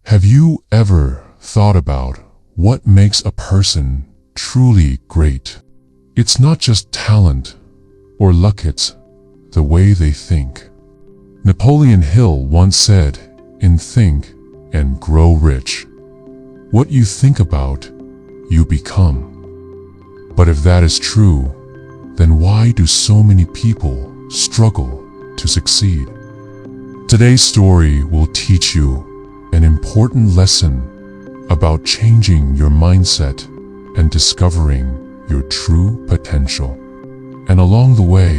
Have you ever thought about what makes a person truly great? It's not just talent or luck, it's the way they think. Napoleon Hill once said, in Think and Grow Rich, what you think about, you become. But if that is true, then why do so many people struggle to succeed? Today's story will teach you an important lesson about changing your mindset and discovering your true potential. And along the way,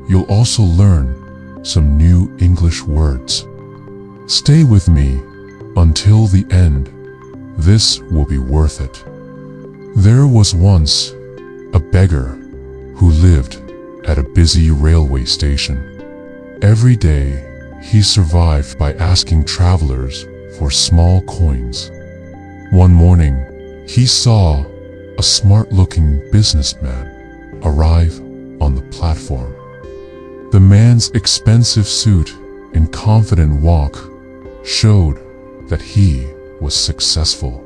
you'll also learn some new English words. Stay with me until the end. This will be worth it. There was once a beggar who lived at a busy railway station. Every day, he survived by asking travelers for small coins. One morning, he saw a smart-looking businessman arrive on the platform. The man's expensive suit and confident walk showed that he was successful.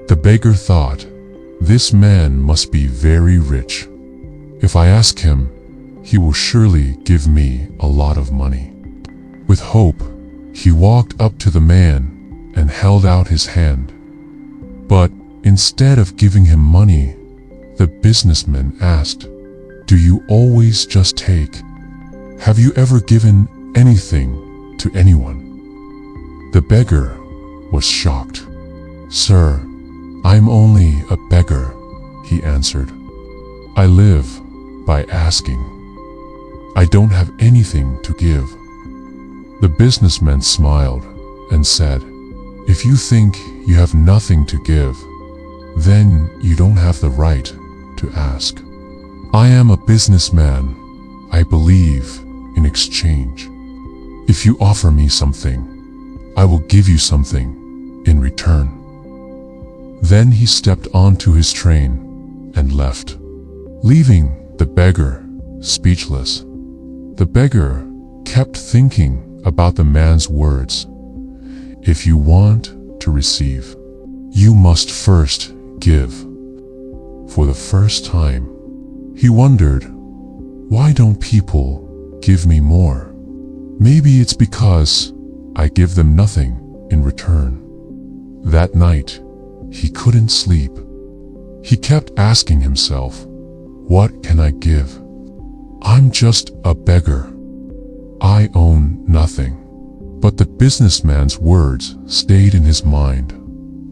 The beggar thought, this man must be very rich. If I ask him, he will surely give me a lot of money. With hope, he walked up to the man and held out his hand. But instead of giving him money, the businessman asked, do you always just take? Have you ever given anything to anyone? The beggar was shocked. Sir, I'm only a beggar, he answered. I live by asking. I don't have anything to give. The businessman smiled and said, if you think you have nothing to give, then you don't have the right to ask. I am a businessman. I believe in exchange. If you offer me something, I will give you something in return. Then he stepped onto his train and left, leaving the beggar speechless. The beggar kept thinking about the man's words. If you want to receive, you must first give. For the first time, he wondered, why don't people give me more? Maybe it's because I give them nothing in return. That night, he couldn't sleep. He kept asking himself, what can I give? I'm just a beggar. I own nothing. But the businessman's words stayed in his mind,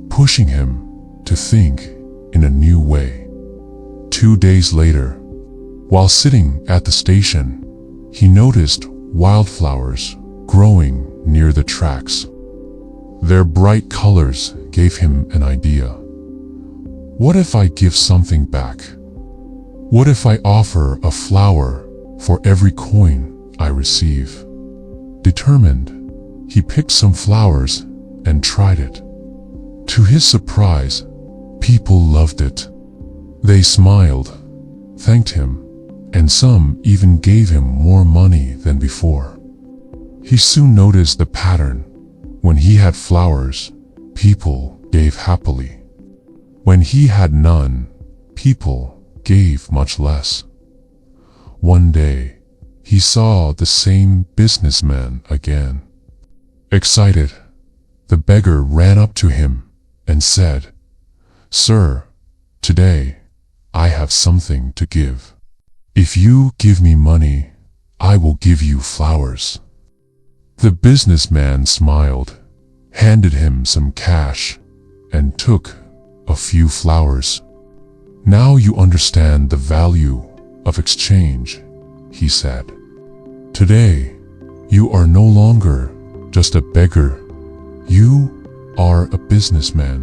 pushing him to think in a new way. 2 days later, while sitting at the station, he noticed wildflowers growing near the tracks. Their bright colors gave him an idea. What if I give something back? What if I offer a flower for every coin I receive? Determined, he picked some flowers and tried it. To his surprise, people loved it. They smiled, thanked him, and some even gave him more money than before. He soon noticed the pattern. When he had flowers, people gave happily. When he had none, people gave much less. One day, he saw the same businessman again. Excited, the beggar ran up to him and said, Sir, today I have something to give. If you give me money, I will give you flowers. The businessman smiled, handed him some cash, and took a few flowers. Now you understand the value of exchange, he said. Today, you are no longer just a beggar. You are a businessman.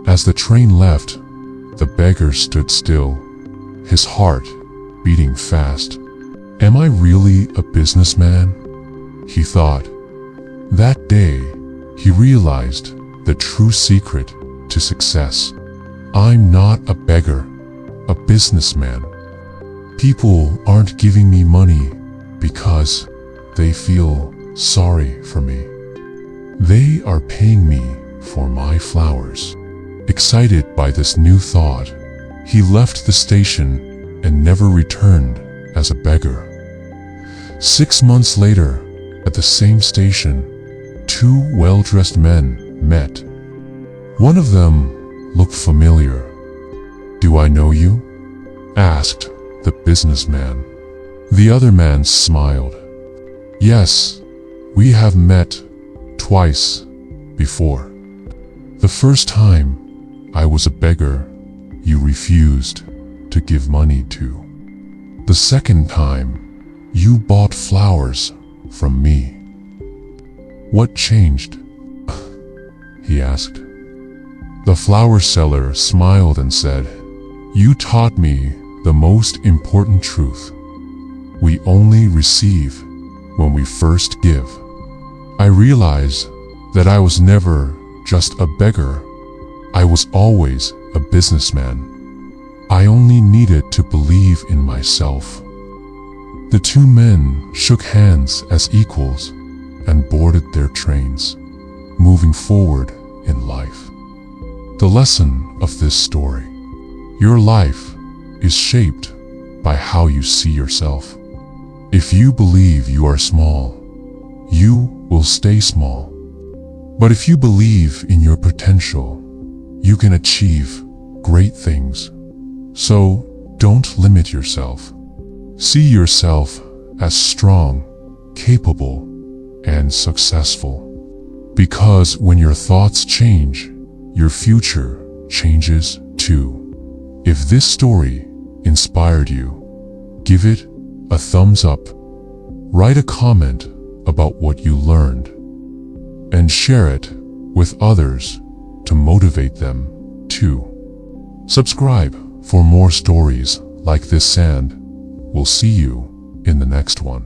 As the train left, the beggar stood still, his heart beating fast. Am I really a businessman? He thought. That day, he realized the true secret to success. I'm not a beggar, a businessman. People aren't giving me money because they feel sorry for me. They are paying me for my flowers. Excited by this new thought, he left the station and never returned as a beggar. 6 months later, at the same station, 2 well-dressed men met. One of them looked familiar. "Do I know you?" asked the businessman. The other man smiled. "Yes, we have met twice before. The first time I was a beggar you refused to give money to. The second time you bought flowers from me. What changed?" he asked. The flower seller smiled and said, "You taught me the most important truth. We only receive when we first give. I realized that I was never just a beggar. I was always a businessman. I only needed to believe in myself." The 2 men shook hands as equals and boarded their trains, moving forward in life. The lesson of this story: your life is shaped by how you see yourself. If you believe you are small, you will stay small. But if you believe in your potential, you can achieve great things. So don't limit yourself. See yourself as strong, capable, and successful. Because when your thoughts change, your future changes too. If this story inspired you, give it a thumbs up, write a comment about what you learned, and share it with others to motivate them too. Subscribe for more stories like this, and we'll see you in the next one.